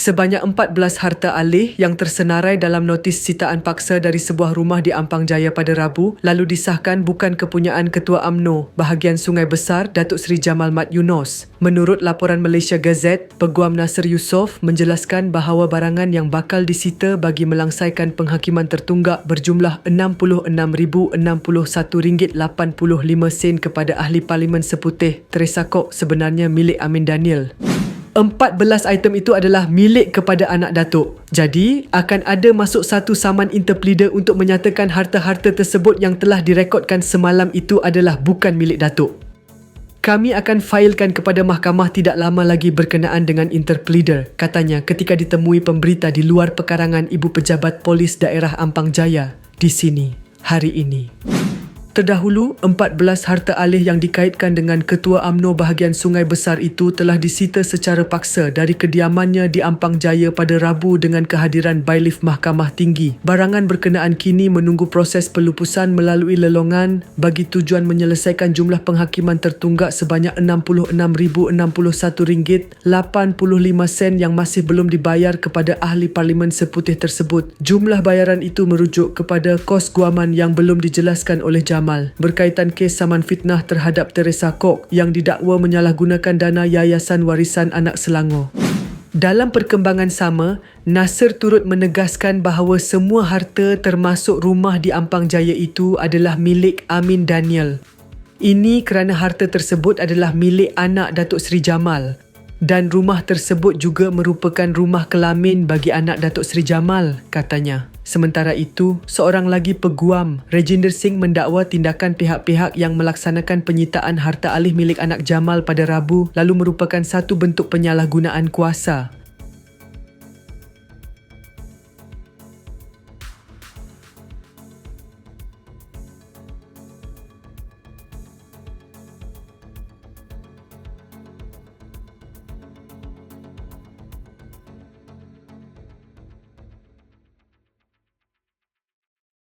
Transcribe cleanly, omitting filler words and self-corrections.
Sebanyak 14 harta alih yang tersenarai dalam notis sitaan paksa dari sebuah rumah di Ampang Jaya pada Rabu lalu disahkan bukan kepunyaan Ketua UMNO bahagian Sungai Besar Datuk Seri Jamal Mat Yunos. Menurut laporan Malaysia Gazette, Peguam Nasir Yusof menjelaskan bahawa barangan yang bakal disita bagi melangsaikan penghakiman tertunggak berjumlah RM66,061.85 kepada Ahli Parlimen Seputih Teresa Kok sebenarnya milik Amin Daniel. 14 item itu adalah milik kepada anak datuk. Jadi, akan ada masuk satu saman interpleader untuk menyatakan harta-harta tersebut yang telah direkodkan semalam itu adalah bukan milik datuk. Kami akan failkan kepada mahkamah tidak lama lagi berkenaan dengan interpleader, katanya ketika ditemui pemberita di luar pekarangan Ibu Pejabat Polis Daerah Ampang Jaya di sini hari ini. Terdahulu, 14 harta alih yang dikaitkan dengan Ketua UMNO bahagian Sungai Besar itu telah disita secara paksa dari kediamannya di Ampang Jaya pada Rabu dengan kehadiran bailiff Mahkamah Tinggi. Barangan berkenaan kini menunggu proses pelupusan melalui lelongan bagi tujuan menyelesaikan jumlah penghakiman tertunggak sebanyak RM66,061.85 yang masih belum dibayar kepada Ahli Parlimen Seputih tersebut. Jumlah bayaran itu merujuk kepada kos guaman yang belum dijelaskan oleh Jamal berkaitan kes saman fitnah terhadap Teresa Kok yang didakwa menyalahgunakan dana Yayasan Warisan Anak Selangor. Dalam perkembangan sama, Nasir turut menegaskan bahawa semua harta termasuk rumah di Ampang Jaya itu adalah milik Amin Daniel. Ini kerana harta tersebut adalah milik anak Datuk Seri Jamal dan rumah tersebut juga merupakan rumah kelamin bagi anak Datuk Seri Jamal, katanya. Sementara itu, seorang lagi peguam, Rajinder Singh mendakwa tindakan pihak-pihak yang melaksanakan penyitaan harta alih milik anak Jamal pada Rabu lalu merupakan satu bentuk penyalahgunaan kuasa.